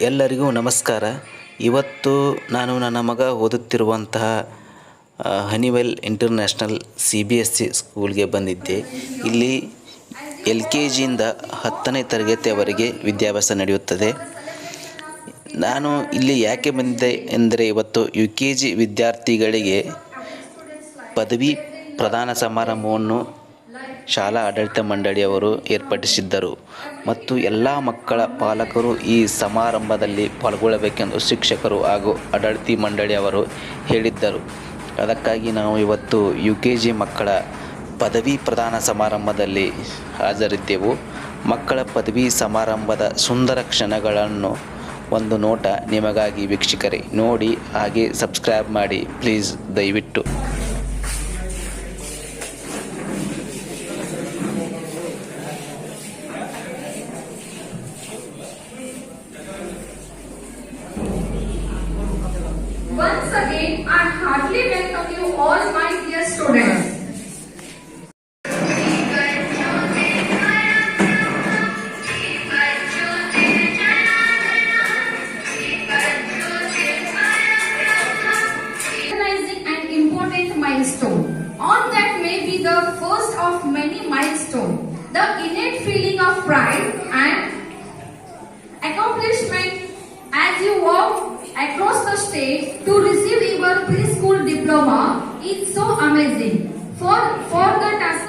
ಎಲ್ಲರಿಗೂ ನಮಸ್ಕಾರ. ಇವತ್ತು ನಾನು ನನ್ನ ಮಗ ಓದುತ್ತಿರುವಂತಹ ಹನಿವೆಲ್ ಇಂಟರ್ನ್ಯಾಷನಲ್ CBSE ಸ್ಕೂಲ್ಗೆ ಬಂದಿದ್ದೆ. ಇಲ್ಲಿ LKGಯಿಂದ 10ನೇ ತರಗತಿಯವರೆಗೆ ವಿದ್ಯಾಭ್ಯಾಸ ನಡೆಯುತ್ತದೆ. ನಾನು ಇಲ್ಲಿ ಯಾಕೆ ಬಂದಿದ್ದೆ ಎಂದರೆ ಇವತ್ತು UKG ವಿದ್ಯಾರ್ಥಿಗಳಿಗೆ ಪದವಿ ಪ್ರದಾನ ಸಮಾರಂಭವನ್ನು ಶಾಲಾ ಆಡಳಿತ ಮಂಡಳಿಯವರು ಏರ್ಪಡಿಸಿದ್ದರು ಮತ್ತು ಎಲ್ಲ ಮಕ್ಕಳ ಪಾಲಕರು ಈ ಸಮಾರಂಭದಲ್ಲಿ ಪಾಲ್ಗೊಳ್ಳಬೇಕೆಂದು ಶಿಕ್ಷಕರು ಹಾಗೂ ಆಡಳಿತ ಮಂಡಳಿಯವರು ಹೇಳಿದ್ದರು. ಅದಕ್ಕಾಗಿ ನಾವು ಇವತ್ತು UKG ಮಕ್ಕಳ ಪದವಿ ಪ್ರದಾನ ಸಮಾರಂಭದಲ್ಲಿ ಹಾಜರಿದ್ದೆವು. ಮಕ್ಕಳ ಪದವಿ ಸಮಾರಂಭದ ಸುಂದರ ಕ್ಷಣಗಳನ್ನು ಒಂದು ನೋಟ ನಿಮಗಾಗಿ ವೀಕ್ಷಕರೇ ನೋಡಿ, ಹಾಗೆ ಸಬ್ಸ್ಕ್ರೈಬ್ ಮಾಡಿ ಪ್ಲೀಸ್, ದಯವಿಟ್ಟು. Once again, I heartily welcome you all, my dear students. Recognizing an important milestone. On that may be the first of many milestones. The innate feeling of pride and accomplishment as you walk across the stage to receive your preschool diploma is so amazing. For the task.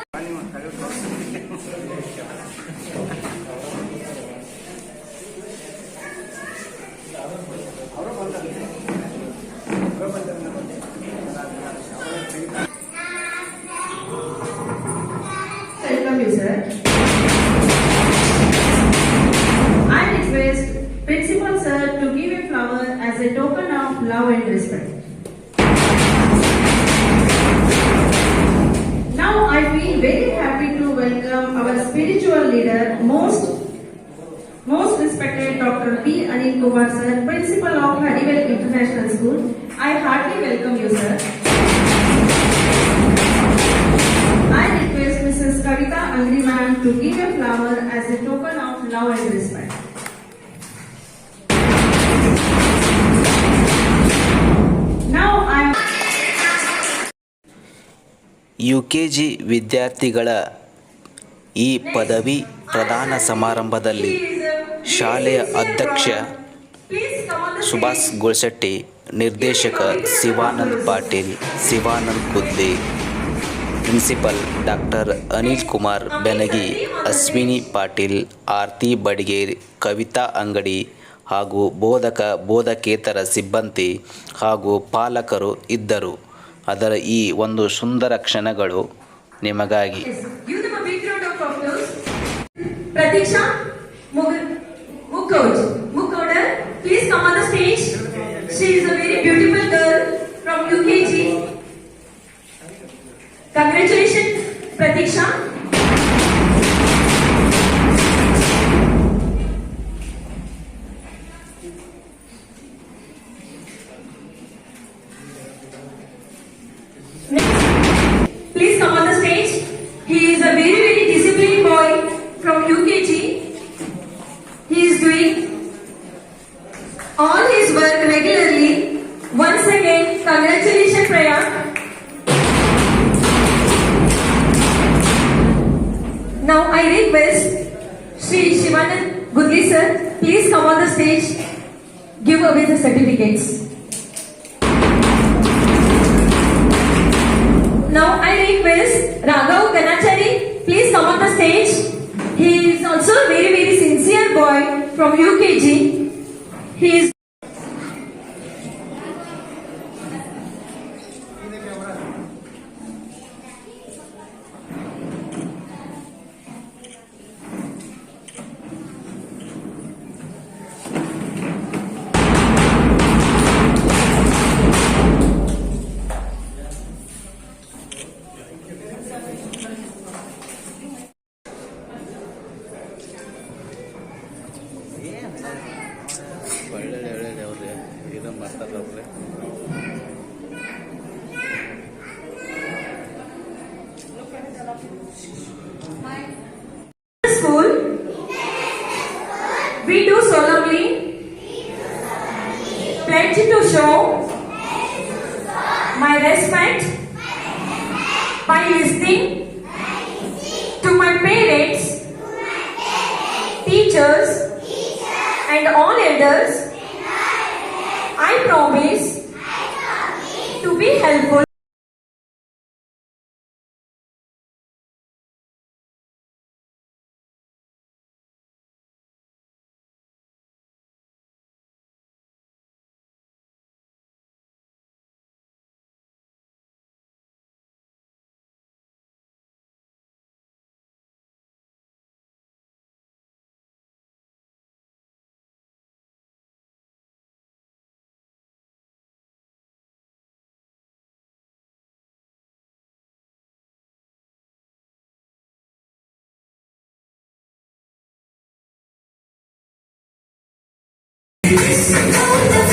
Welcome you, sir. I request Principal sir to give a flower as a token of love and respect. Now I feel very happy to welcome our spiritual leader, most respected Dr. P. Anil Kumar sir, Principal of Haniwell International School. I heartily welcome you, sir. I request Mrs. Kavita Angri ma'am to give a flower as a token of love and respect. UKG ವಿದ್ಯಾರ್ಥಿಗಳ ಈ ಪದವಿ ಪ್ರದಾನ ಸಮಾರಂಭದಲ್ಲಿ ಶಾಲೆಯ ಅಧ್ಯಕ್ಷ ಸುಭಾಷ್ ಗೋಳ್ಶೆಟ್ಟಿ, ನಿರ್ದೇಶಕ Shivanand Patil, Shivanand ಕುದ್ಲಿ, principal doctor Anil Kumar ಬೆನಗಿ, Ashwini Patil, ಆರ್ತಿ ಬಡಿಗೇರ್, ಕವಿತಾ ಅಂಗಡಿ ಹಾಗೂ ಬೋಧಕೇತರ ಸಿಬ್ಬಂದಿ ಹಾಗೂ ಪಾಲಕರು ಇದ್ದರು. ಅದರ ಈ ಒಂದು ಸುಂದರ ಕ್ಷಣಗಳು ನಿಮಗಾಗಿ. Pratiksha Mukhoda, please come on the stage. She is a very beautiful girl from UKG. Congratulations, Pratiksha. Please come on the stage. He is a very, very disciplined boy from UKG. He is doing all his work regularly. Once again, congratulations, Praya. Now I request Sri Shivanand Gudli sir, please come on the stage, give away the certificates. Now I request Raghav Ganachari, please come on the stage. He is also a very, very sincere boy from UKG. He is school, we do solemnly medicine, to my parents, teachers, and all elders, I promise to be helpful. This is